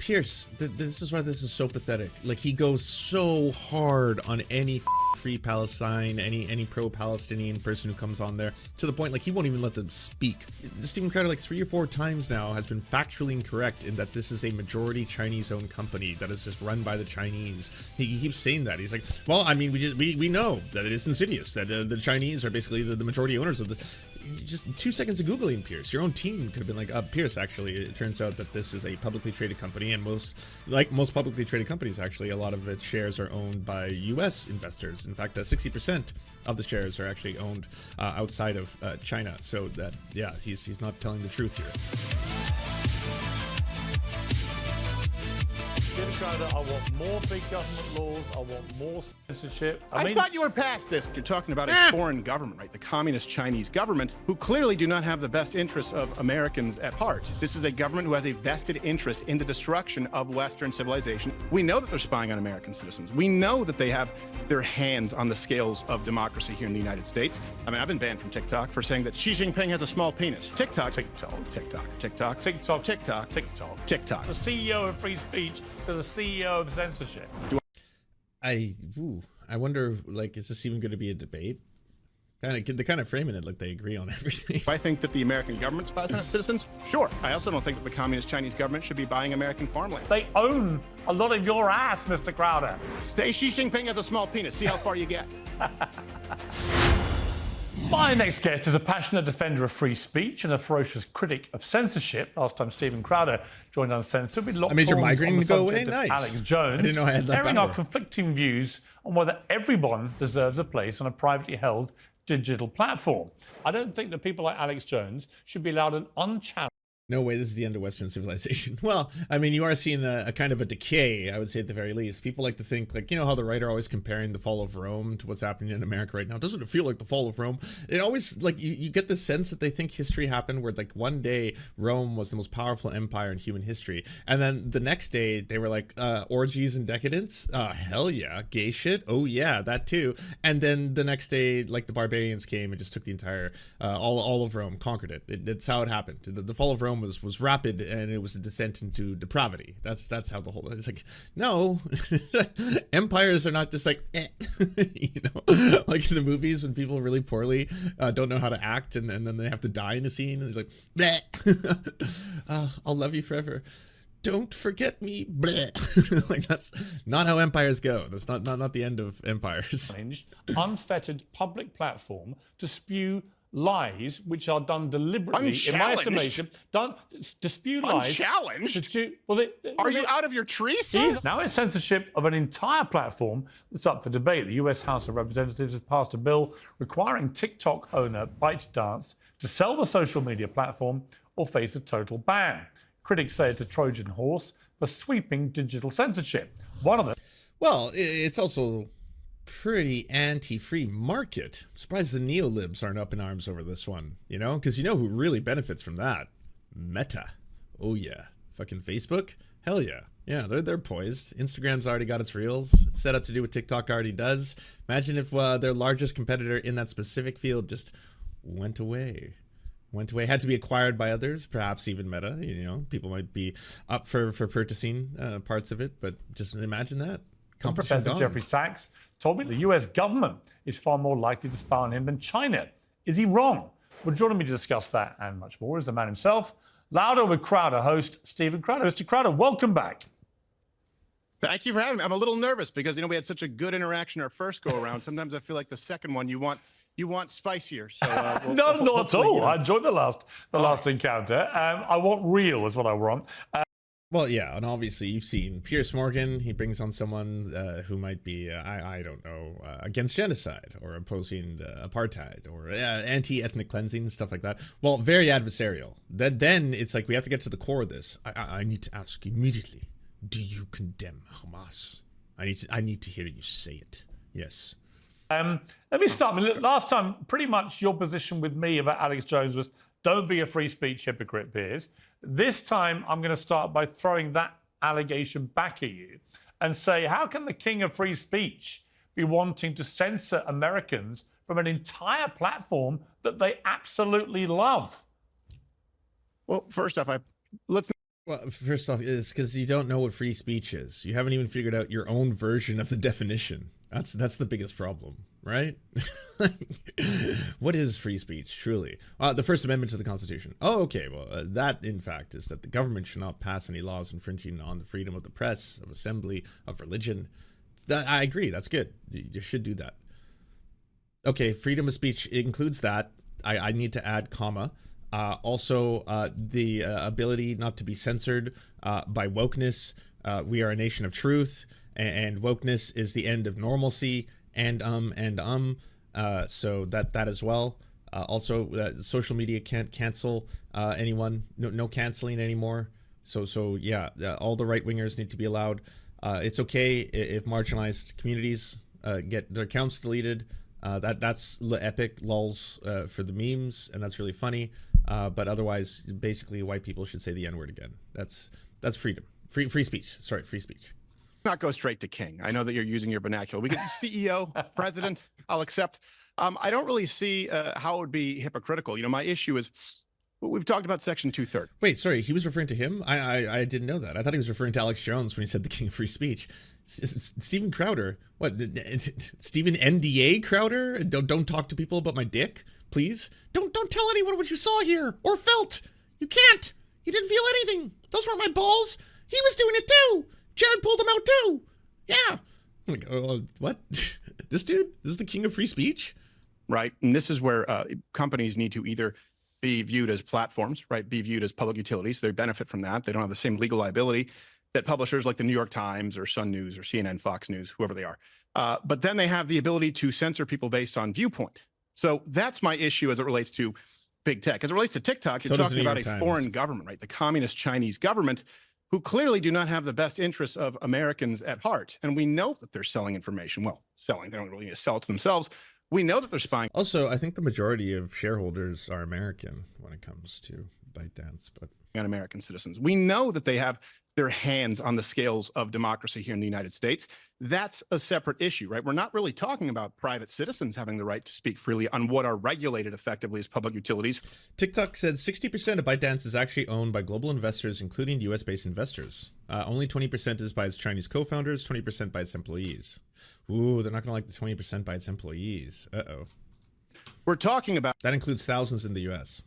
Pierce, this is why this is so pathetic. Like, he goes so hard on any free Palestine, any pro-Palestinian person who comes on there, to the point like he won't even let them speak. Stephen Crowder, like 3 or 4 times now, has been factually incorrect in that this is a majority Chinese-owned company that is just run by the Chinese. He keeps saying that. He's like, well, I mean, we know that it is insidious, that the Chinese are basically the majority owners of this. Just 2 seconds of Googling Pierce, your own team could have been like, Pierce, actually, it turns out that this is a publicly traded company, and most publicly traded companies, actually, a lot of its shares are owned by US investors. In fact, 60% of the shares are actually owned outside of China. So that, yeah, he's not telling the truth here. I want more big government laws. I want more censorship. I thought you were past this. You're talking about a foreign government, right? The communist Chinese government, who clearly do not have the best interests of Americans at heart. This is a government who has a vested interest in the destruction of Western civilization. We know that they're spying on American citizens. We know that they have their hands on the scales of democracy here in the United States. I mean, I've been banned from TikTok for saying that Xi Jinping has a small penis. TikTok. The CEO of free speech to the CEO of censorship. I wonder, like, is this even going to be a debate? They're kind of framing it like they agree on everything. I think that the American government spies on its citizens. Sure. I also don't think that the communist Chinese government should be buying American farmland. They own a lot of your ass, Mr. Crowder. Stay Xi Jinping has a small penis. See how far you get. My next guest is a passionate defender of free speech and a ferocious critic of censorship. Last time Stephen Crowder joined Uncensored, we locked made your horns migraine on the go away. subject of Nice. Alex Jones, I didn't know I had that airing power. our conflicting views on whether everyone deserves a place on a privately held digital platform. I don't think that people like Alex Jones should be allowed an unchallenged. No way, this is the end of Western civilization. Well, I mean, you are seeing a kind of a decay, I would say, at the very least. People like to think, like, you know how the right are always comparing the fall of Rome to what's happening in America right now? Doesn't it feel like the fall of Rome? It always, like, you get the sense that they think history happened where, like, one day Rome was the most powerful empire in human history. And then the next day they were like, orgies and decadence? Hell yeah. Gay shit? Oh yeah, that too. And then the next day, like, the barbarians came and just took the entire, all of Rome, conquered it. That's how it happened. The fall of Rome was rapid, and it was a descent into depravity. That's how the whole, it's like, no. Empires are not just like you know, like in the movies when people really poorly don't know how to act, and then they have to die in a scene, and they're like, bleh. I'll love you forever, don't forget me, bleh. Like, that's not how empires go. That's not the end of empires. Unfettered public platform to spew lies which are done deliberately, in my estimation, to spew lies. Unchallenged? Are you out of your tree, sir? Now it's censorship of an entire platform that's up for debate. The US House of Representatives has passed a bill requiring TikTok owner ByteDance to sell the social media platform or face a total ban. Critics say it's a Trojan horse for sweeping digital censorship. One of them. Well, it's also pretty anti-free market. I'm surprised the neolibs aren't up in arms over this one, you know? Because you know who really benefits from that? Meta. Oh yeah. Fucking Facebook? Hell yeah. Yeah, they're poised. Instagram's already got its reels. It's set up to do what TikTok already does. Imagine if their largest competitor in that specific field just went away. Had to be acquired by others, perhaps even Meta. You know, people might be up for purchasing parts of it, but just imagine that. Professor Jeffrey Sachs told me the US government is far more likely to spy on him than China. Is he wrong? Well, joining me to discuss that and much more is the man himself, Louder with Crowder host Stephen Crowder. Mr. Crowder, welcome back. Thank you for having me. I'm a little nervous because, you know, we had such a good interaction our first go around. Sometimes I feel like the second one you want spicier. So no, not at all. I enjoyed the last encounter. I want real is what I want. Well, yeah, and obviously you've seen Piers Morgan. He brings on someone who might be, I don't know, against genocide or opposing apartheid or anti-ethnic cleansing and stuff like that. Well, very adversarial. Then it's like we have to get to the core of this. I need to ask immediately, do you condemn Hamas? I need to hear you say it. Yes. Let me start. Last time, pretty much your position with me about Alex Jones was don't be a free speech hypocrite, Piers. This time, I'm going to start by throwing that allegation back at you and say, how can the king of free speech be wanting to censor Americans from an entire platform that they absolutely love? Well, first off, let's Well, first off, it's because you don't know what free speech is. You haven't even figured out your own version of the definition. That's the biggest problem, right? What is free speech, truly? The First Amendment to the Constitution. Oh, okay. Well, that, in fact, is that the government should not pass any laws infringing on the freedom of the press, of assembly, of religion. I agree. That's good. You should do that. Okay, freedom of speech includes that. I need to add comma. Also, the ability not to be censored by wokeness. We are a nation of truth, and wokeness is the end of normalcy, and so that as well. Also, social media can't cancel anyone. No canceling anymore. So yeah, all the right wingers need to be allowed. It's okay if marginalized communities get their accounts deleted. That's epic lols for the memes, and that's really funny. But otherwise, basically, white people should say the N-word again. That's freedom. Free speech. Sorry, free speech. Not go straight to king. I know that you're using your vernacular. We get CEO, president, I'll accept. I don't really see how it would be hypocritical. You know, my issue is, we've talked about Section 230. Wait, sorry, he was referring to him? I didn't know that. I thought he was referring to Alex Jones when he said the king of free speech. Stephen Crowder? What? Stephen NDA Crowder? Don't talk to people about my dick, please. Don't tell anyone what you saw here or felt. You can't. You didn't feel anything. Those weren't my balls. He was doing it too. Jared pulled them out too. Yeah. I'm like, what? This dude? This is the king of free speech? Right. And this is where companies need to either be viewed as platforms, right? Be viewed as public utilities. They benefit from that. They don't have the same legal liability that publishers like the New York Times or Sun News or CNN, Fox News, whoever they are. But then they have the ability to censor people based on viewpoint. So that's my issue as it relates to big tech. As it relates to TikTok, you're talking about a foreign government, right? The communist Chinese government, who clearly do not have the best interests of Americans at heart. And we know that they're selling information. Well, selling, they don't really need to sell it to themselves. We know that they're spying. Also, I think the majority of shareholders are American when it comes to ByteDance, but on American citizens. We know that they have their hands on the scales of democracy here in the United States. That's a separate issue, right? We're not really talking about private citizens having the right to speak freely on what are regulated effectively as public utilities. TikTok said 60% of ByteDance is actually owned by global investors, including US-based investors. Only 20% is by its Chinese co-founders, 20% by its employees. Ooh, they're not going to like the 20% by its employees. Uh-oh. We're talking about... That includes thousands in the US.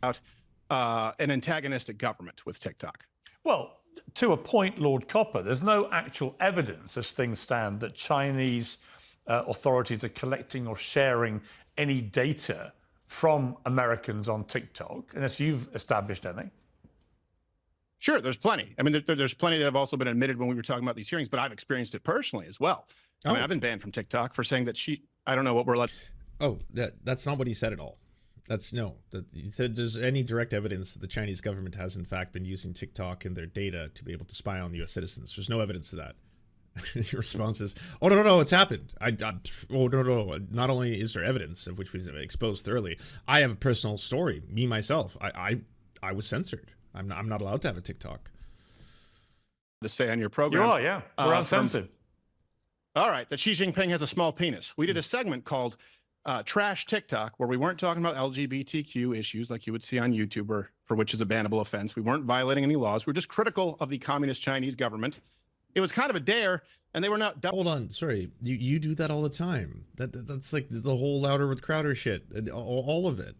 An antagonistic government with TikTok. Well, to a point, Lord Copper, there's no actual evidence as things stand that Chinese authorities are collecting or sharing any data from Americans on TikTok, unless you've established any. Sure, there's plenty. I mean, there's plenty that have also been admitted when we were talking about these hearings, but I've experienced it personally as well. I mean, I've been banned from TikTok for saying that I don't know what we're allowed. Oh, that's not what he said at all. He said there's any direct evidence that the Chinese government has in fact been using TikTok and their data to be able to spy on US citizens. There's no evidence to that. Your response is, oh, no, it's happened. Oh, no. Not only is there evidence of which we've exposed thoroughly, I have a personal story. Me, myself, I was censored. I'm not allowed to have a TikTok. To say on your program. You are, yeah. We're uncensored. All right, that Xi Jinping has a small penis. We did a segment called Trash TikTok, where we weren't talking about LGBTQ issues like you would see on YouTube, or for which is a bannable offense. We weren't violating any laws. We were just critical of the communist Chinese government. It was kind of a dare, and they were not. Hold on, sorry. You do that all the time. That's like the whole Louder with Crowder shit. All of it.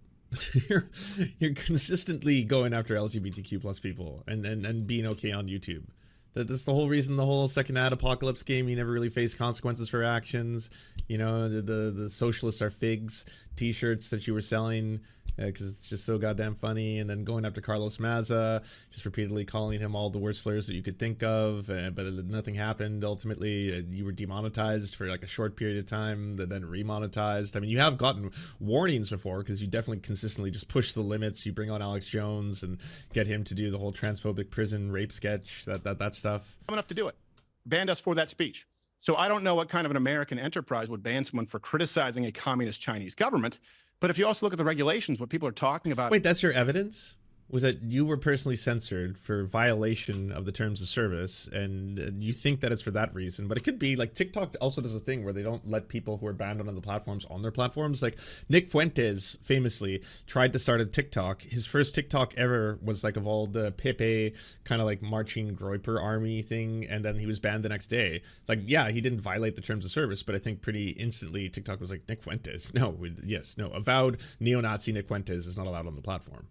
You're consistently going after LGBTQ plus people and being okay on YouTube. That's the whole reason the whole second ad apocalypse game, you never really face consequences for actions. You know, the socialists are figs t-shirts that you were selling because it's just so goddamn funny. And then going after Carlos Maza, just repeatedly calling him all the worst slurs that you could think of. But nothing happened. Ultimately, you were demonetized for like a short period of time, then remonetized. I mean, you have gotten warnings before because you definitely consistently just push the limits. You bring on Alex Jones and get him to do the whole transphobic prison rape sketch, that stuff. Enough to do it. Banned us for that speech. So I don't know what kind of an American enterprise would ban someone for criticizing a communist Chinese government. But if you also look at the regulations, what people are talking about. Wait, that's your evidence? was that you were personally censored for violation of the terms of service, and you think that it's for that reason, but it could be like TikTok also does a thing where they don't let people who are banned on other platforms on their platforms. Like Nick Fuentes famously tried to start a TikTok. His first TikTok ever was like of all the Pepe kind of like marching Groyper army thing, and then he was banned the next day. Like, yeah, he didn't violate the terms of service, but I think pretty instantly TikTok was like, Nick Fuentes, no, avowed neo-Nazi Nick Fuentes is not allowed on the platform.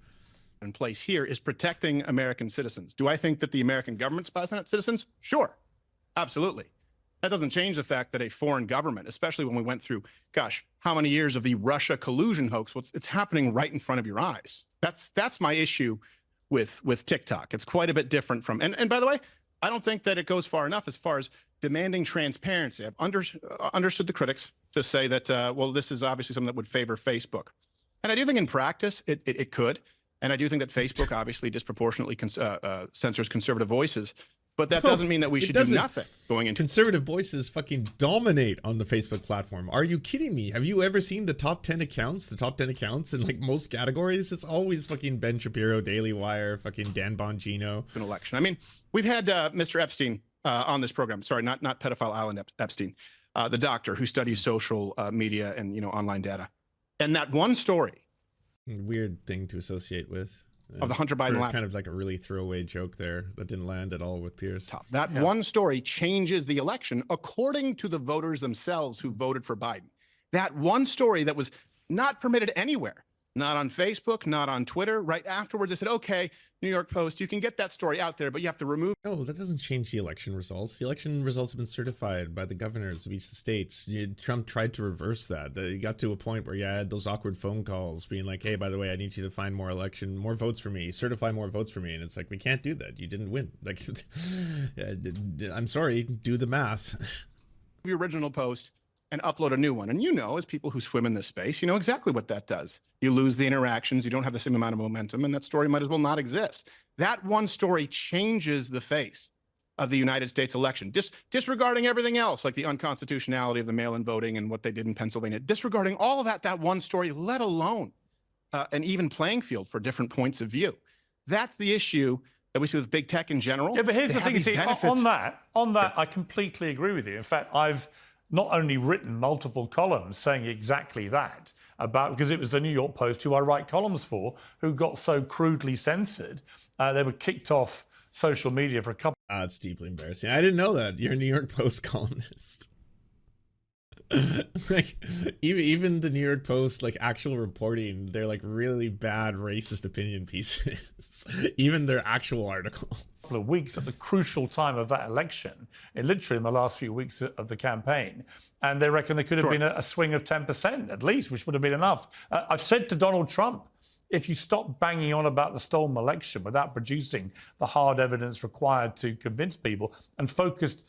In place here is protecting American citizens. Do I think that the American government spies on its citizens? Sure, absolutely. That doesn't change the fact that a foreign government, especially when we went through, gosh, how many years of the Russia collusion hoax, it's happening right in front of your eyes. That's my issue with TikTok. It's quite a bit different from, and by the way, I don't think that it goes far enough as far as demanding transparency. I've understood the critics to say that, well, this is obviously something that would favor Facebook. And I do think in practice, it could. And I do think that Facebook obviously disproportionately censors conservative voices, but that doesn't mean that we should do nothing going into. Conservative voices fucking dominate on the Facebook platform. Are you kidding me? Have you ever seen the top 10 accounts? The top 10 accounts in like most categories? It's always fucking Ben Shapiro, Daily Wire, fucking Dan Bongino. An election. I mean, we've had Mr. Epstein on this program. Sorry, not pedophile Alan Epstein, the doctor who studies social media and online data. And that one story. Weird thing to associate with. Of the Hunter Biden laptop. Kind of like a really throwaway joke there that didn't land at all with Piers. That one story changes the election according to the voters themselves who voted for Biden. That one story that was not permitted anywhere, not on Facebook, not on Twitter. Right afterwards, they said, okay, New York Post, you can get that story out there, but you have to remove. No, that doesn't change the election results. The election results have been certified by the governors of each of the states. Trump tried to reverse that. He got to a point where you had those awkward phone calls being like, hey, by the way, I need you to find more votes for me, certify more votes for me. And it's like, we can't do that. You didn't win. Like, I'm sorry, do the math. The original post and upload a new one. And as people who swim in this space, you know exactly what that does. You lose the interactions, you don't have the same amount of momentum, and that story might as well not exist. That one story changes the face of the United States election, disregarding everything else, like the unconstitutionality of the mail-in voting and what they did in Pennsylvania, disregarding all of that one story, let alone an even playing field for different points of view. That's the issue that we see with big tech in general. Yeah, but here's the thing, see, on that, I completely agree with you. In fact, I've not only written multiple columns saying exactly that, because it was the New York Post, who I write columns for, who got so crudely censored. They were kicked off social media for a couple. It's deeply embarrassing. I didn't know that. You're a New York Post columnist. Like even the New York Post, like actual reporting, they're like really bad racist opinion pieces. Even their actual articles. Couple of weeks at the crucial time of that election, literally in the last few weeks of the campaign, and they reckon there could have been a swing of 10% at least, which would have been enough. I've said to Donald Trump, if you stop banging on about the stolen election without producing the hard evidence required to convince people and focused...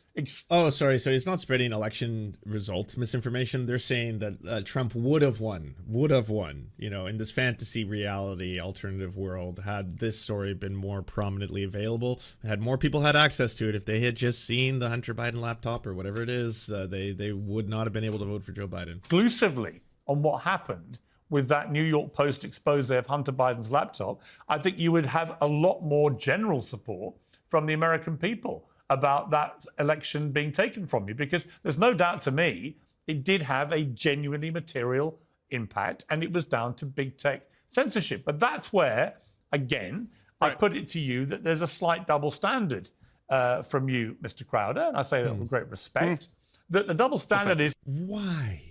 Oh, sorry. So it's not spreading election results misinformation. They're saying that Trump would have won, in this fantasy reality alternative world, had this story been more prominently available, had more people had access to it. If they had just seen the Hunter Biden laptop or whatever it is, they would not have been able to vote for Joe Biden. Exclusively on what happened with that New York Post expose of Hunter Biden's laptop, I think you would have a lot more general support from the American people about that election being taken from you, because there's no doubt to me it did have a genuinely material impact, and it was down to big tech censorship. But that's where, again, I put it to you that there's a slight double standard from you, Mr. Crowder, and I say that with great respect, that the double standard is... Why?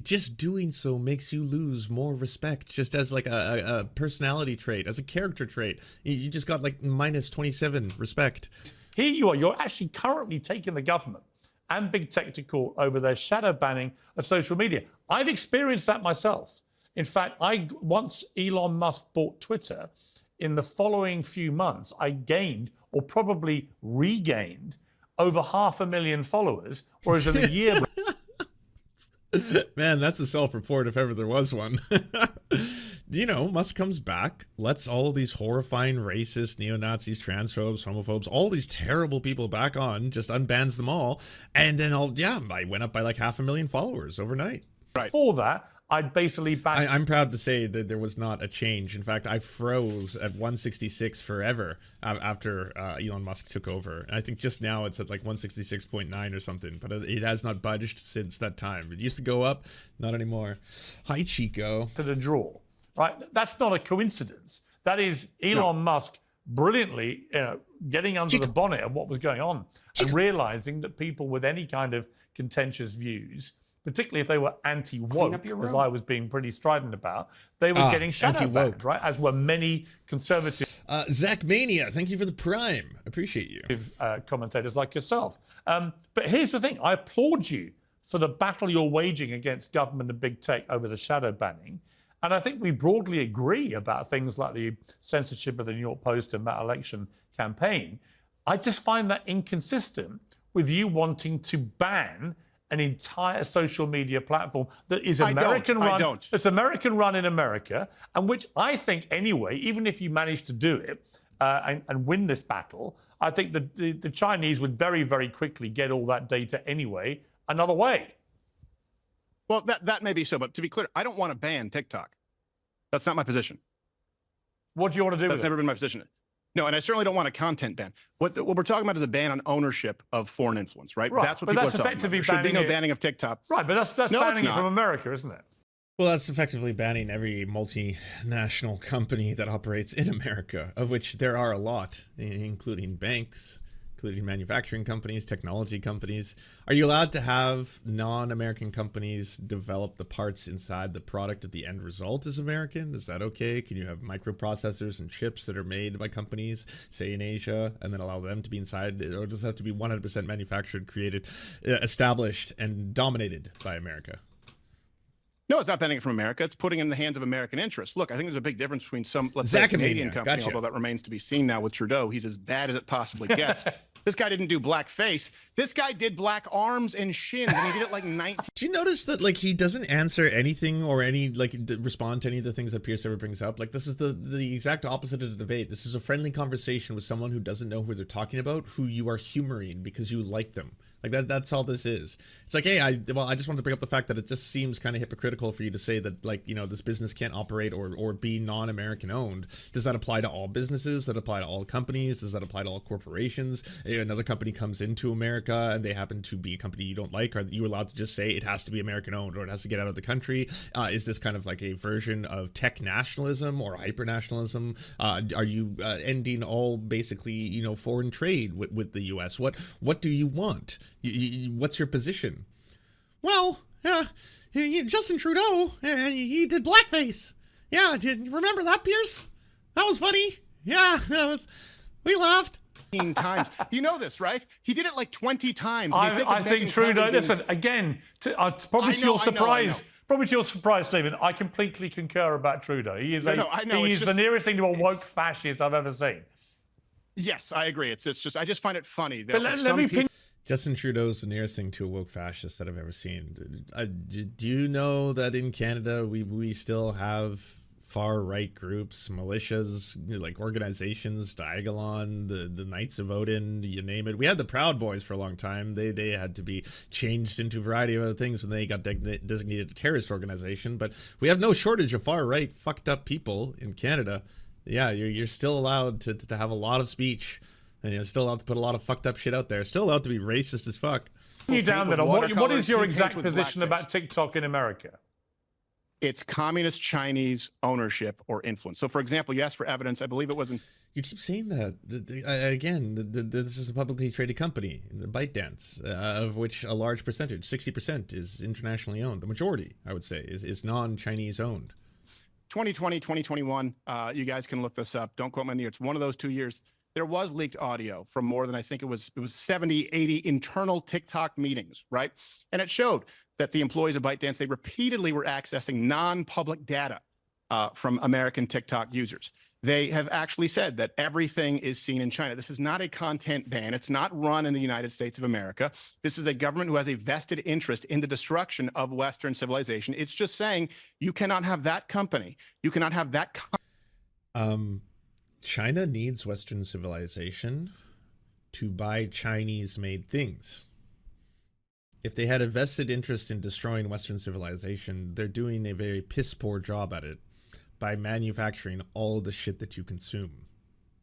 Just doing so makes you lose more respect, just as like a personality trait, as a character trait. You just got like minus 27 respect. Here you are. You're actually currently taking the government and big tech to court over their shadow banning of social media. I've experienced that myself. In fact, once Elon Musk bought Twitter, in the following few months, I gained, or probably regained, over 500,000 followers, whereas in a year... Man, that's a self-report if ever there was one. Musk comes back, lets all of these horrifying racists, neo-Nazis, transphobes, homophobes, all these terrible people back on, just unbans them all, and then I went up by like 500,000 followers overnight. Right. For that, I'd basically ban. I'm proud to say that there was not a change. In fact, I froze at 166 forever after Elon Musk took over. And I think just now it's at like 166.9 or something, but it has not budged since that time. It used to go up, not anymore. Hi, Chico. To the draw, right? That's not a coincidence. That is Elon Musk brilliantly getting under the bonnet of what was going on and realizing that people with any kind of contentious views, particularly if they were anti-woke, as I was being pretty strident about, they were getting shadow banned, right? As were many conservative Zach Mania, thank you for the prime. Appreciate you. Commentators like yourself. But here's the thing. I applaud you for the battle you're waging against government and big tech over the shadow banning. And I think we broadly agree about things like the censorship of the New York Post and that election campaign. I just find that inconsistent with you wanting to ban an entire social media platform that is American run. It's American run in America, and which I think anyway, even if you manage to do it and win this battle, I think the Chinese would very, very quickly get all that data anyway another way. Well, that may be so, but to be clear, I don't want to ban TikTok. That's not my position. What do you want to do with it? That's never been my position. No, and I certainly don't want a content ban. What we're talking about is a ban on ownership of foreign influence, right? That's what people are talking about. There should be no banning of TikTok. Right, but that's banning it from America, isn't it? Well, that's effectively banning every multinational company that operates in America, of which there are a lot, including banks, including manufacturing companies, technology companies. Are you allowed to have non-American companies develop the parts inside the product of the end result as American? Is that okay? Can you have microprocessors and chips that are made by companies, say in Asia, and then allow them to be inside? Or does it have to be 100% manufactured, created, established, and dominated by America? No, it's not banning it from America. It's putting it in the hands of American interests. Look, I think there's a big difference between some, let's say, Canadian company, although that remains to be seen now with Trudeau. He's as bad as it possibly gets. This guy didn't do blackface. This guy did black arms and shins, and he did it like 19. Do you notice that, like, he doesn't answer anything or any, like, respond to any of the things that Piers ever brings up? Like, this is the exact opposite of the debate. This is a friendly conversation with someone who doesn't know who they're talking about, who you are humoring because you like them. Like that's all this is. It's like, hey, I just wanted to bring up the fact that it just seems kind of hypocritical for you to say that, like, you know, this business can't operate or be non-American owned. Does that apply to all businesses? Does that apply to all companies? Does that apply to all corporations? Another company comes into America and they happen to be a company you don't like. Are you allowed to just say it has to be American owned or it has to get out of the country? Is this kind of like a version of tech nationalism or hyper nationalism? Are you ending all basically, you know, foreign trade with the U.S.? What do you want? What's your position? Well, Justin Trudeau, he did blackface. Yeah, remember that, Piers? That was funny. Yeah, we laughed. Times. You know this, right? He did it like 20 times. I think Trudeau, listen, again, probably to your surprise, Stephen, I completely concur about Trudeau. He is the nearest thing to a woke fascist I've ever seen. Yes, I agree. It's just, I just find it funny. But let me pin Justin Trudeau's the nearest thing to a woke fascist that I've ever seen. Do you know that in Canada we still have far-right groups, militias, like organizations, Diagolon, the Knights of Odin, you name it. We had the Proud Boys for a long time. They had to be changed into a variety of other things when they got designated a terrorist organization. But we have no shortage of far-right fucked up people in Canada. Yeah, you're still allowed to have a lot of speech. And you're still allowed to put a lot of fucked up shit out there. Still allowed to be racist as fuck. You down there. What is your exact position about TikTok in America? It's communist Chinese ownership or influence. So, for example, you asked for evidence. I believe it was in. You keep saying that. Again, this is a publicly traded company, ByteDance, of which a large percentage, 60%, is internationally owned. The majority, I would say, is non-Chinese owned. 2020, 2021, you guys can look this up. Don't quote me on the year. It's one of those 2 years. There was leaked audio from more than, I think it was 70, 80 internal TikTok meetings, right? And it showed that the employees of ByteDance, they repeatedly were accessing non-public data from American TikTok users. They have actually said that everything is seen in China. This is not a content ban. It's not run in the United States of America. This is a government who has a vested interest in the destruction of Western civilization. It's just saying you cannot have that company. You cannot have that. China needs Western civilization to buy Chinese-made things. If they had a vested interest in destroying Western civilization, they're doing a very piss poor job at it by manufacturing all the shit that you consume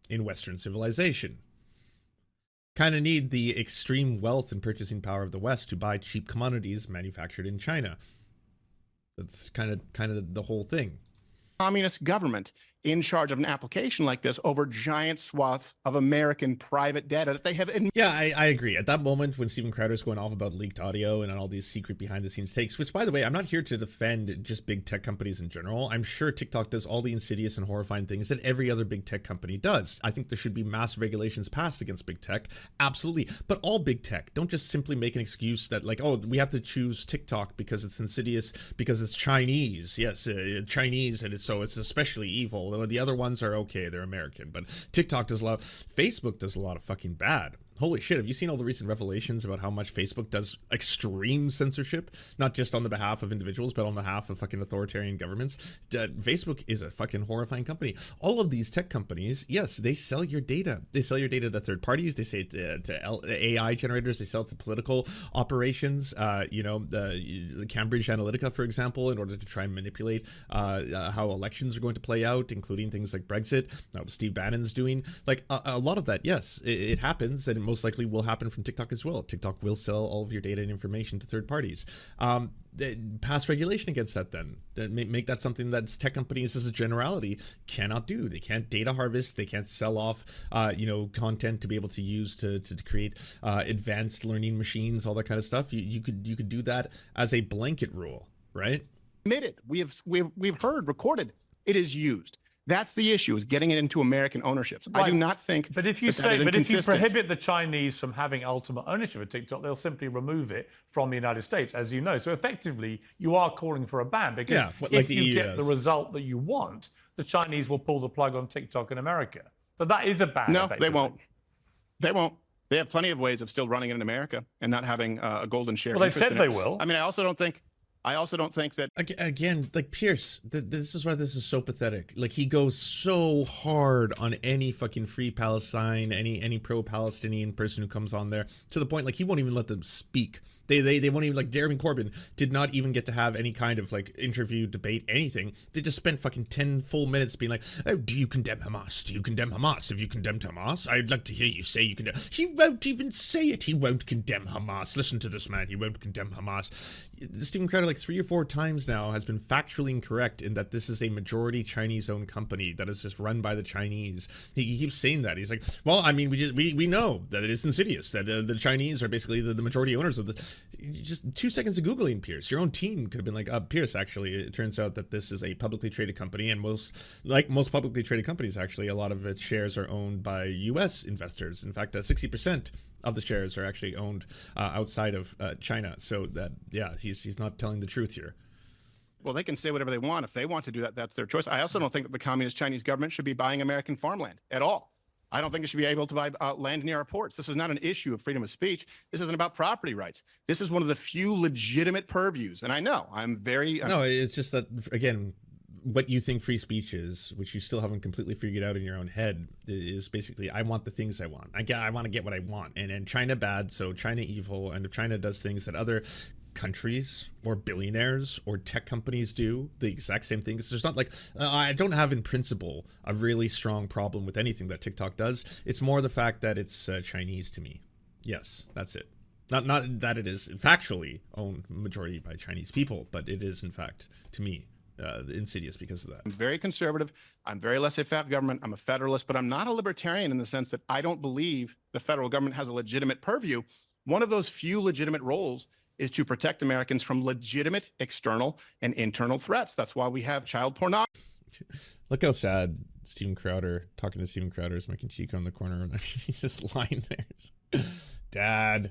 in Western civilization. Kind of need the extreme wealth and purchasing power of the West to buy cheap commodities manufactured in China. That's kind of the whole thing. Communist government in charge of an application like this over giant swaths of American private data that they have. Yeah, I agree. At that moment when Steven Crowder's going off about leaked audio and all these secret behind the scenes takes, which by the way, I'm not here to defend just big tech companies in general. I'm sure TikTok does all the insidious and horrifying things that every other big tech company does. I think there should be massive regulations passed against big tech. Absolutely. But all big tech, don't just simply make an excuse that like, oh, we have to choose TikTok because it's insidious, because it's Chinese. Yes, Chinese, and it's especially evil. The other ones are okay, they're American, but TikTok does a lot. Facebook does a lot of fucking bad. Holy shit, have you seen all the recent revelations about how much Facebook does extreme censorship? Not just on the behalf of individuals, but on behalf of fucking authoritarian governments. Facebook is a fucking horrifying company. All of these tech companies, yes, they sell your data. They sell your data to third parties. They say it to AI generators. They sell it to political operations. The Cambridge Analytica, for example, in order to try and manipulate how elections are going to play out, including things like Brexit, what Steve Bannon's doing. Like a lot of that, yes, it happens, and most likely will happen from TikTok as well. TikTok will sell all of your data and information to third parties. Pass regulation against that then. Make that something that tech companies as a generality cannot do. They can't data harvest. They can't sell off, content to be able to use to create advanced learning machines, all that kind of stuff. You could do that as a blanket rule, right? Admitted, we've heard recorded it is used. That's the issue, is getting it into American ownerships. Right. I do not think. But if you if you prohibit the Chinese from having ultimate ownership of TikTok, they'll simply remove it from the United States, as you know. So effectively, you are calling for a ban, because if you get the result that you want, the Chinese will pull the plug on TikTok in America. So that is a ban. No, they won't. They won't. They have plenty of ways of still running it in America and not having a golden share. Well, they've said they will. I mean, I also don't think that again, like Piers, this is why this is so pathetic. Like, he goes so hard on any fucking free Palestine, any pro-Palestinian person who comes on there, to the point like he won't even let them speak. They won't even, like, Jeremy Corbyn did not even get to have any kind of like interview, debate, anything. They just spent fucking 10 full minutes being like, oh, do you condemn Hamas? Do you condemn Hamas? Have you condemned Hamas? I'd like to hear you say you condemn. He won't even say it. He won't condemn Hamas. Listen to this man. He won't condemn Hamas. Steven Crowder, like 3 or 4 times now, has been factually incorrect in that this is a majority Chinese-owned company that is just run by the Chinese. He keeps saying that. He's like, well, I mean, we know that it is insidious, that the Chinese are basically the majority owners of this. Just 2 seconds of Googling Piers. Your own team could have been like, Piers, actually, it turns out that this is a publicly traded company, and most publicly traded companies, actually, a lot of its shares are owned by U.S. investors. In fact, 60% of the shares are actually owned outside of China. So that, yeah, he's not telling the truth here. Well, they can say whatever they want. If they want to do that, that's their choice. I also don't think that the communist Chinese government should be buying American farmland at all. I don't think it should be able to buy land near our ports. This is not an issue of freedom of speech. This isn't about property rights. This is one of the few legitimate purviews. And I know I'm very... No, it's just that, again, what you think free speech is, which you still haven't completely figured out in your own head, is basically, I want the things I want. I want to get what I want. And China bad, so China evil. And if China does things that other countries or billionaires or tech companies do, the exact same thing. There's not like, I don't have in principle a really strong problem with anything that TikTok does. It's more the fact that it's Chinese to me. Yes, that's it. Not that it is factually owned majority by Chinese people, but it is in fact, to me, insidious because of that. I'm very conservative. I'm very laissez-faire government. I'm a federalist, but I'm not a libertarian in the sense that I don't believe the federal government has a legitimate purview. One of those few legitimate roles is to protect Americans from legitimate external and internal threats. That's why we have child pornography. Look how sad Steven Crowder, talking to Steven Crowder, is making Chico in the corner. He's just lying there. Dad,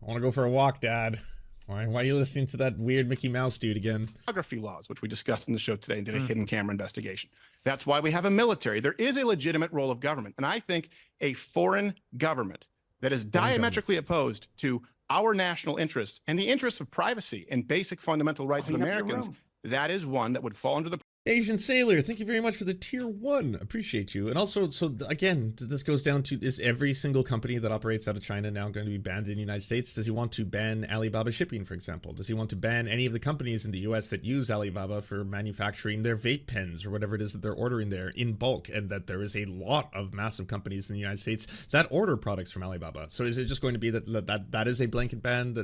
I want to go for a walk, Dad. Why are you listening to that weird Mickey Mouse dude again? Pornography laws, which we discussed in the show today and did a hidden camera investigation. That's why we have a military. There is a legitimate role of government. And I think a foreign government that is diametrically opposed to our national interests and the interests of privacy and basic fundamental rights of Americans, that is one that would fall under the Asian Sailor, thank you very much for the tier 1. Appreciate you. And also, so again, this goes down to, is every single company that operates out of China now going to be banned in the United States? Does he want to ban Alibaba shipping, for example? Does he want to ban any of the companies in the US that use Alibaba for manufacturing their vape pens or whatever it is that they're ordering there in bulk? And that there is a lot of massive companies in the United States that order products from Alibaba. So is it just going to be that is a blanket ban?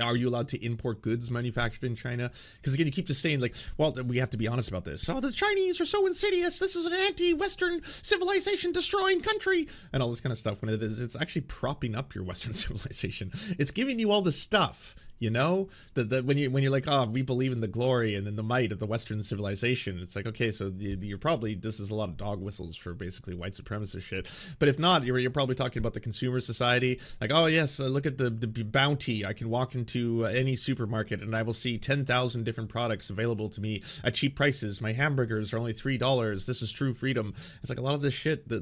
Are you allowed to import goods manufactured in China? Because again, you keep just saying like, well, we have to be honest about this. So the Chinese are so insidious. This is an anti-Western civilization destroying country and all this kind of stuff. When it's actually propping up your Western civilization. It's giving you all the stuff. You know, that when you're like, oh, we believe in the glory and in the might of the Western civilization, it's like, okay, so you're probably, this is a lot of dog whistles for basically white supremacist shit. But if not, you're probably talking about the consumer society. Like, oh yes, look at the bounty. I can walk into any supermarket and I will see 10,000 different products available to me at cheap prices. My hamburgers are only $3. This is true freedom. It's like a lot of this shit, the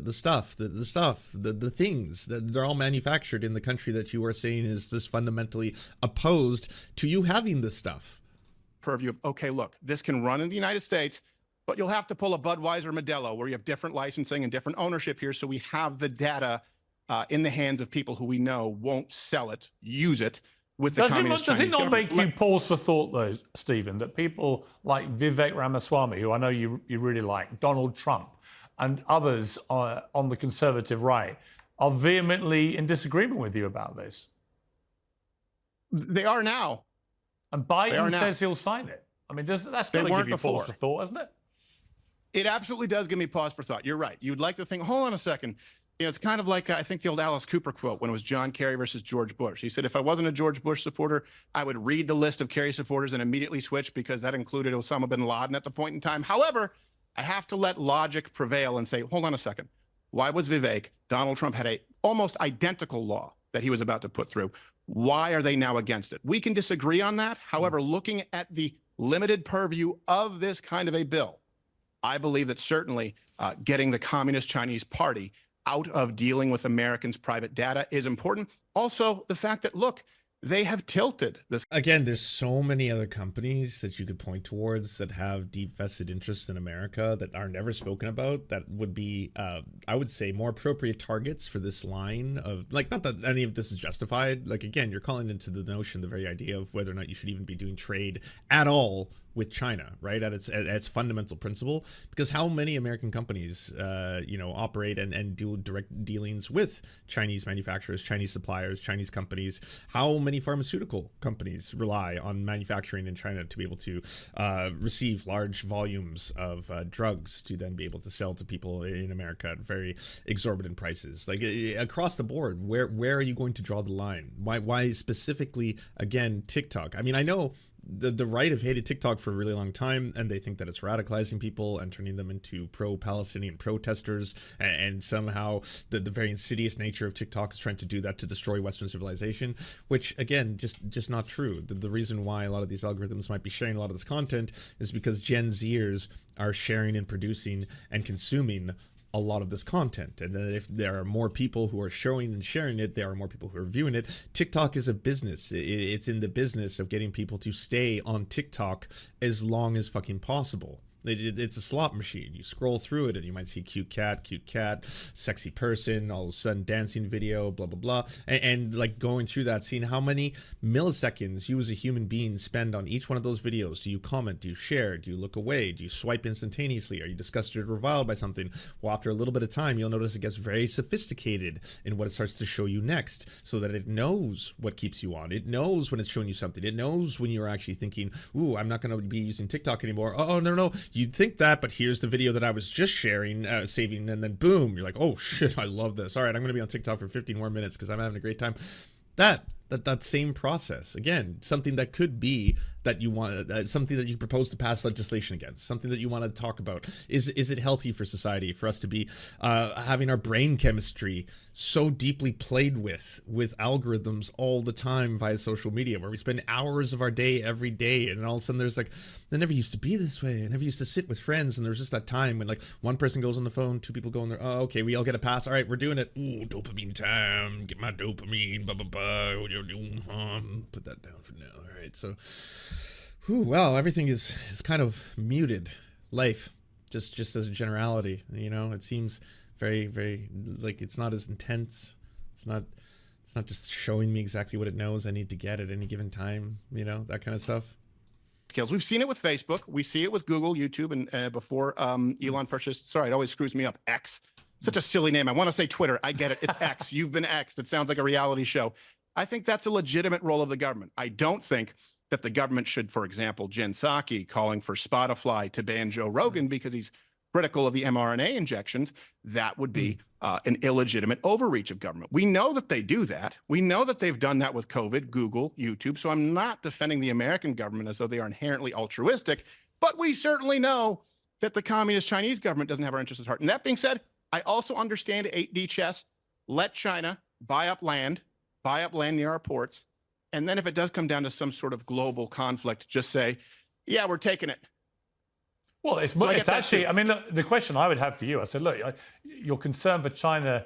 things that they're all manufactured in the country that you are saying is this fundamentally opposed to you having this stuff. Purview of, okay, look, this can run in the United States, but you'll have to pull a Budweiser Modelo where you have different licensing and different ownership here. So we have the data in the hands of people who we know won't sell it, use it with the communist Chinese Does it not government. make you pause for thought, though, Stephen, that people like Vivek Ramaswamy, who I know you really like, Donald Trump, and others on the conservative right are vehemently in disagreement with you about this? They are now. And Biden says he'll sign it. I mean, that's got to give you pause for thought, hasn't it? It absolutely does give me pause for thought. You're right. You'd like to think, hold on a second. You know, it's kind of like, I think the old Alice Cooper quote when it was John Kerry versus George Bush. He said, if I wasn't a George Bush supporter, I would read the list of Kerry supporters and immediately switch because that included Osama bin Laden at the point in time. However, I have to let logic prevail and say, hold on a second. Why was Vivek, Donald Trump had a almost identical law that he was about to put through. Why are they now against it? We can disagree on that. However, looking at the limited purview of this kind of a bill, I believe that certainly getting the Communist Chinese Party out of dealing with Americans' private data is important. Also, the fact that, look, they have tilted this. Again, there's so many other companies that you could point towards that have deep vested interests in America that are never spoken about that would be, I would say, more appropriate targets for this line of, like, not that any of this is justified. Like, again, you're calling into the notion, the very idea of whether or not you should even be doing trade at all with China, right? At its fundamental principle, because how many American companies, operate and do direct dealings with Chinese manufacturers, Chinese suppliers, Chinese companies? How many pharmaceutical companies rely on manufacturing in China to be able to receive large volumes of drugs to then be able to sell to people in America at very exorbitant prices? Like across the board, where are you going to draw the line? Why specifically, again, TikTok? I mean, I know the right have hated TikTok for a really long time, and they think that it's radicalizing people and turning them into pro-Palestinian protesters, and somehow the very insidious nature of TikTok is trying to do that to destroy Western civilization, which again, just not true. The reason why a lot of these algorithms might be sharing a lot of this content is because Gen Zers are sharing and producing and consuming a lot of this content, and then if there are more people who are showing and sharing it, there are more people who are viewing it. TikTok is a business. It's in the business of getting people to stay on TikTok as long as fucking possible. It's a slot machine. You scroll through it and you might see cute cat, sexy person, all of a sudden dancing video, blah, blah, blah. And like going through that, seeing how many milliseconds you as a human being spend on each one of those videos. Do you comment? Do you share? Do you look away? Do you swipe instantaneously? Are you disgusted or reviled by something? Well, after a little bit of time, you'll notice it gets very sophisticated in what it starts to show you next, so that it knows what keeps you on. It knows when it's showing you something. It knows when you're actually thinking, ooh, I'm not going to be using TikTok anymore. Oh, no. You'd think that, but here's the video that I was just sharing, saving, and then boom, you're like, oh shit, I love this. All right, I'm going to be on TikTok for 15 more minutes because I'm having a great time. That same process, again, something that could be that you want, something that you propose to pass legislation against, something that you want to talk about. Is it healthy for society for us to be having our brain chemistry so deeply played with algorithms all the time via social media, where we spend hours of our day every day, and all of a sudden there's like, it never used to be this way. I never used to sit with friends, and there's just that time when like one person goes on the phone, two people go on there. Oh, okay, we all get a pass. All right, we're doing it. Ooh, dopamine time. Get my dopamine. Blah blah blah. Put that down for now. All right, so, well, everything is kind of muted life, just as a generality. You know, it seems very, very like it's not as intense. It's not just showing me exactly what it knows I need to get at any given time. You know, that kind of stuff. Skills. We've seen it with Facebook. We see it with Google, YouTube, and before Elon purchased. Sorry, it always screws me up. X. Such a silly name. I want to say Twitter. I get it. It's X. You've been X'd. It sounds like a reality show. I think that's a legitimate role of the government. I don't think that the government should, for example, Jen Psaki calling for Spotify to ban Joe Rogan because he's critical of the mRNA injections. That would be an illegitimate overreach of government. We know that they do that. We know that they've done that with COVID, Google, YouTube. So I'm not defending the American government as though they are inherently altruistic, but we certainly know that the communist Chinese government doesn't have our interests at heart. And that being said, I also understand 8D chess. Let China buy up land near our ports. And then if it does come down to some sort of global conflict, just say, yeah, we're taking it. Well, it's actually, I mean, look, the question I would have for you, I said, look, you're concerned for China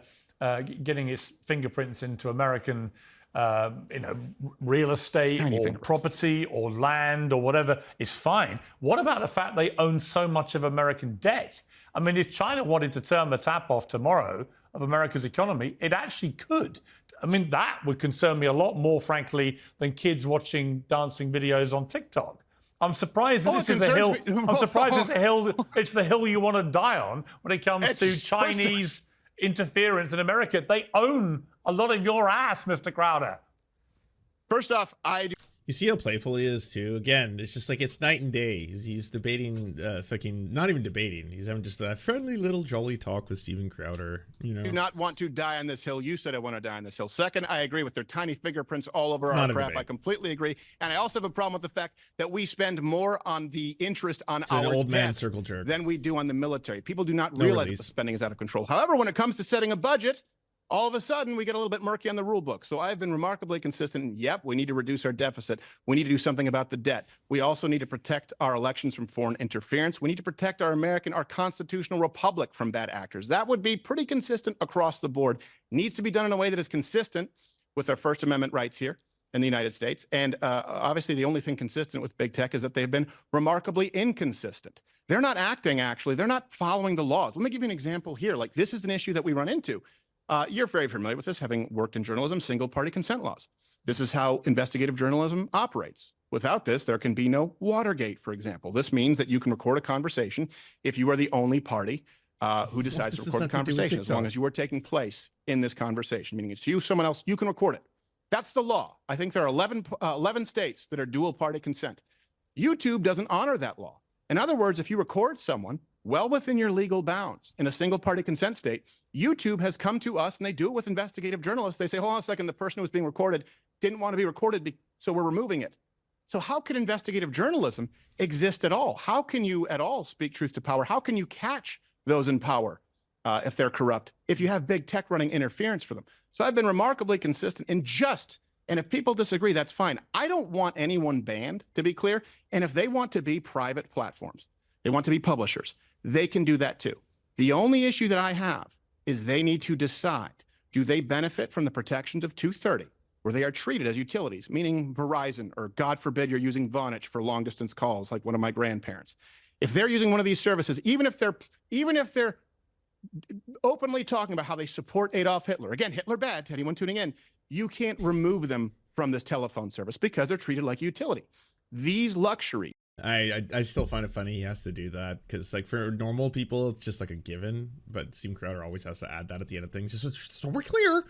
getting its fingerprints into American, real estate or property or land or whatever is fine. What about the fact they own so much of American debt? I mean, if China wanted to turn the tap off tomorrow of America's economy, it actually could. I mean, that would concern me a lot more, frankly, than kids watching dancing videos on TikTok. I'm surprised that this is a hill. I'm surprised it's a hill. It's the hill you want to die on when it comes to Chinese interference in America. They own a lot of your ass, Mr. Crowder. First off, You see how playful he is too. Again, it's just like it's night and day. He's debating, not even debating. He's having just a friendly little jolly talk with Steven Crowder. You know, do not want to die on this hill. You said I want to die on this hill. Second, I agree with their tiny fingerprints all over our crap. I completely agree, and I also have a problem with the fact that we spend more on the interest on our old man debt circle jerk than we do on the military. People do not realize that the spending is out of control. However, when it comes to setting a budget, all of a sudden, we get a little bit murky on the rule book. So I've been remarkably consistent. Yep, we need to reduce our deficit. We need to do something about the debt. We also need to protect our elections from foreign interference. We need to protect our constitutional republic from bad actors. That would be pretty consistent across the board. Needs to be done in a way that is consistent with our First Amendment rights here in the United States. And obviously, the only thing consistent with big tech is that they've been remarkably inconsistent. They're not acting, actually. They're not following the laws. Let me give you an example here. Like, this is an issue that we run into. You're very familiar with this, having worked in journalism, single-party consent laws. This is how investigative journalism operates. Without this, there can be no Watergate, for example. This means that you can record a conversation if you are the only party who decides to record the conversation, as long as you are taking place in this conversation, meaning it's you, someone else, you can record it. That's the law. I think there are 11 states that are dual-party consent. YouTube doesn't honor that law. In other words, if you record someone well within your legal bounds in a single-party consent state, YouTube has come to us, and they do it with investigative journalists. They say, hold on a second, the person who was being recorded didn't want to be recorded, so we're removing it. So how could investigative journalism exist at all? How can you at all speak truth to power? How can you catch those in power if they're corrupt, if you have big tech running interference for them? So I've been remarkably consistent and if people disagree, that's fine. I don't want anyone banned, to be clear. And if they want to be private platforms, they want to be publishers, they can do that too. The only issue that I have is they need to decide, do they benefit from the protections of 230, where they are treated as utilities, meaning Verizon, or God forbid you're using Vonage for long distance calls like one of my grandparents. If they're using one of these services, even if they're openly talking about how they support Adolf Hitler, again, Hitler bad to anyone tuning in, you can't remove them from this telephone service because they're treated like a utility. These luxuries. I still find it funny he has to do that, because like for normal people it's just like a given, but Steven Crowder always has to add that at the end of things just so we're clear.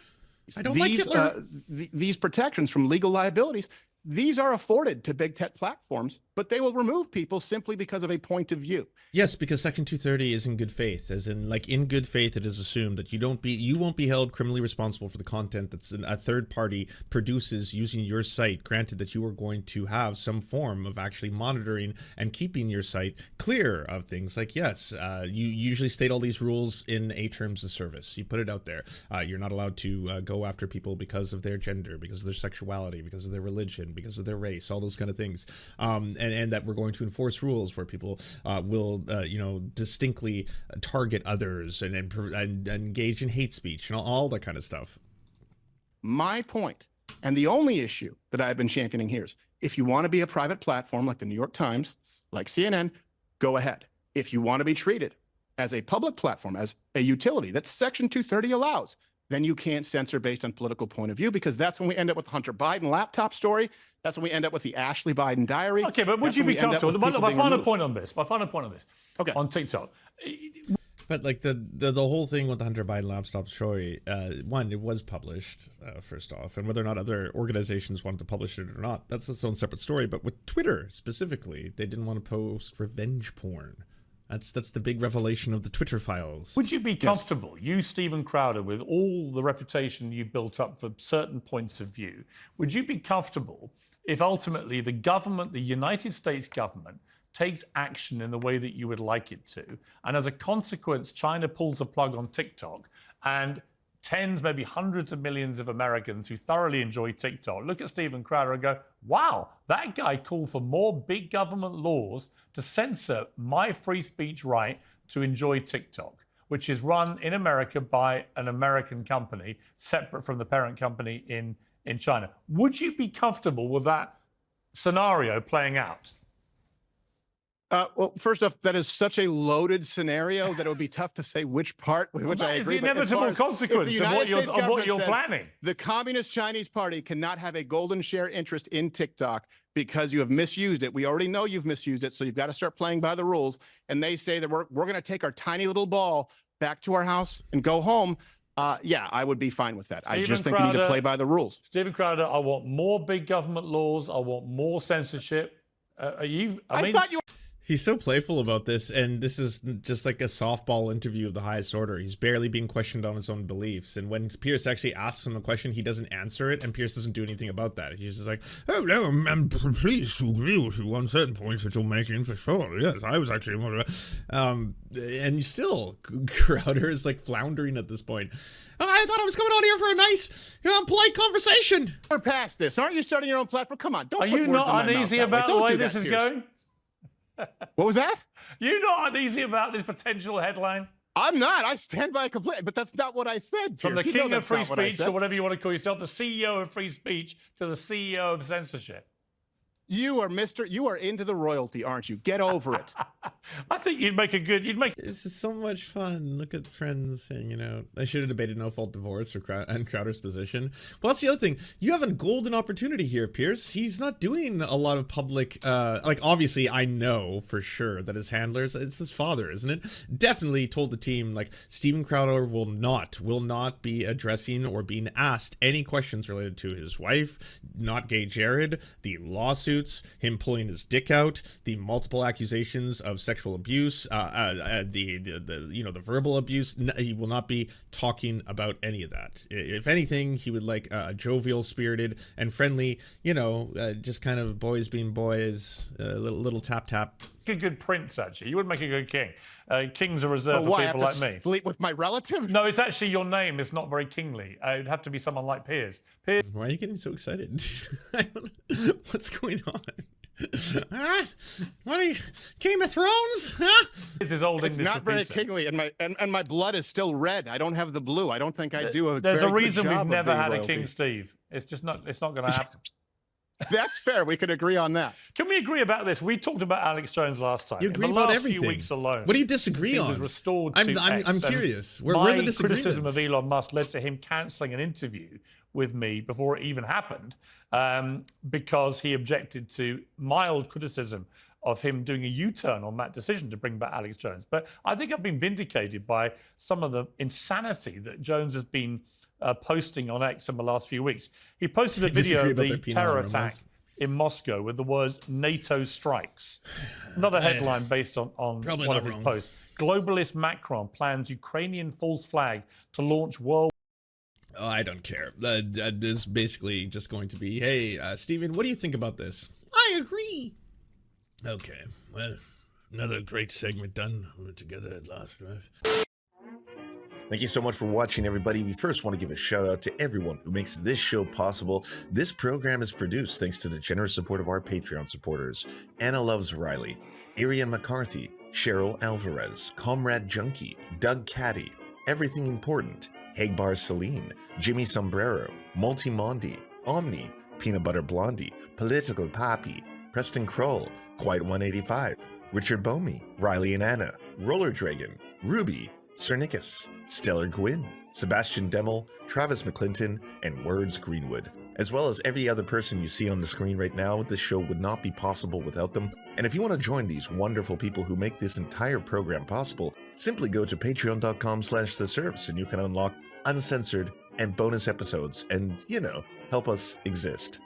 I don't like Hitler. These protections from legal liabilities, these are afforded to big tech platforms, but they will remove people simply because of a point of view. Yes, because Section 230 is in good faith, as in like in good faith it is assumed that you won't be held criminally responsible for the content that's a third party produces using your site, granted that you are going to have some form of actually monitoring and keeping your site clear of things like, yes, you usually state all these rules in a terms of service. You put it out there. You're not allowed to go after people because of their gender, because of their sexuality, because of their religion, because of their race, all those kind of things, and that we're going to enforce rules where people will distinctly target others and engage in hate speech and all that kind of stuff. My point, and the only issue that I've been championing here, is if you want to be a private platform like the New York Times, like CNN, go ahead. if you want to be treated as a public platform, as a utility that Section 230 allows, then you can't censor based on political point of view, because that's when we end up with the Hunter Biden laptop story. That's when we end up with the Ashley Biden diary. Okay, but would you be comfortable? My final point on this. Okay. On TikTok. But like the whole thing with the Hunter Biden laptop story, one, it was published, first off, and whether or not other organizations wanted to publish it or not, that's its own separate story. But with Twitter specifically, they didn't want to post revenge porn. That's the big revelation of the Twitter files. Would you be comfortable, you, Stephen Crowder, with all the reputation you've built up for certain points of view, would you be comfortable if ultimately the government, the United States government, takes action in the way that you would like it to, and as a consequence, China pulls the plug on TikTok, and tens, maybe hundreds of millions of Americans who thoroughly enjoy TikTok look at Stephen Crowder and go, wow, that guy called for more big government laws to censor my free speech right to enjoy TikTok, which is run in America by an American company separate from the parent company in China. Would you be comfortable with that scenario playing out? Well, first off, that is such a loaded scenario that it would be tough to say which part with which I agree. It's the inevitable consequence of what you're planning. The Communist Chinese Party cannot have a golden share interest in TikTok because you have misused it. We already know you've misused it, so you've got to start playing by the rules. And they say that we're going to take our tiny little ball back to our house and go home. Yeah, I would be fine with that. I just think you need to play by the rules. Stephen Crowder, I want more big government laws. I want more censorship. I thought you were... He's so playful about this, and this is just like a softball interview of the highest order. He's barely being questioned on his own beliefs, and when Piers actually asks him a question, he doesn't answer it, and Piers doesn't do anything about that. He's just like, oh no, I'm pleased to agree with you on certain points that you're making, for sure. Yes, I was actually... and still, Crowder is like floundering at this point. I thought I was coming on here for a nice, polite conversation. We're past this. Aren't you starting your own platform? Come on, don't Are put you words not in my uneasy mouth about the way this is Piers. going? What was that? You're not uneasy about this potential headline? I'm not. I stand by completely, but that's not what I said, Piers. From the You know king of that's free not what I speech, said. or whatever you want to call yourself, the CEO of free speech, to the CEO of censorship. You are into the royalty, aren't you? Get over it. I think This is so much fun. Look at friends hanging out. I should have debated no-fault divorce and Crowder's position. Well, that's the other thing. You have a golden opportunity here, Piers. He's not doing a lot of public, like, obviously, I know for sure that his handlers, it's his father, isn't it? Definitely told the team, like, Stephen Crowder will not be addressing or being asked any questions related to his wife, not gay Jared, the lawsuits, him pulling his dick out, the multiple accusations of sexual abuse, the verbal abuse. He will not be talking about any of that. If anything, he would like a jovial, spirited, and friendly, just kind of boys being boys, little tap tap. a good prince, actually. You would make a good king. Kings are reserved for people like me. Sleep with my relative? No, it's actually your name. It's not very kingly. It'd have to be someone like Piers. Piers. Why are you getting so excited? What's going on? What are you, Game of Thrones? Huh? This is old English. It's not very kingly, and my blood is still red. I don't have the blue. I don't think I do a There's very a reason good job we've never of had a royalty. King Steve. It's just not. It's not going to happen. That's fair. We could agree on that. Can we agree about this? We talked about Alex Jones last time. You agree In the about last everything. few weeks alone. What do you disagree on? Was restored to I'm X, curious. and Where are the disagreements? My criticism of Elon Musk led to him cancelling an interview with me before it even happened, because he objected to mild criticism of him doing a U-turn on that decision to bring back Alex Jones. But I think I've been vindicated by some of the insanity that Jones has been posting on X in the last few weeks. He posted a video of the terror attack in Moscow with the words NATO strikes. Another headline based on one of his posts. Globalist Macron plans Ukrainian false flag to launch world. Oh, I don't care. That is basically just going to be, hey, Stephen, what do you think about this? I agree. Okay, well, another great segment done. We're together at last, right? Thank you so much for watching, everybody. We first want to give a shout out to everyone who makes this show possible. This program is produced thanks to the generous support of our Patreon supporters: Anna Loves Riley, Arian McCarthy, Cheryl Alvarez, Comrade Junkie, Doug Caddy, Everything Important, Hagbar Celine, Jimmy Sombrero, Multi Mondi, Omni, Peanut Butter Blondie, Political Poppy, Preston Kroll, Quite 185, Richard Bomey, Riley and Anna, Roller Dragon, Ruby, Cernicus, Stellar Gwyn, Sebastian Demmel, Travis McClinton, and Words Greenwood. As well as every other person you see on the screen right now, this show would not be possible without them. And if you want to join these wonderful people who make this entire program possible, simply go to patreon.com/theserfs and you can unlock uncensored and bonus episodes and, help us exist.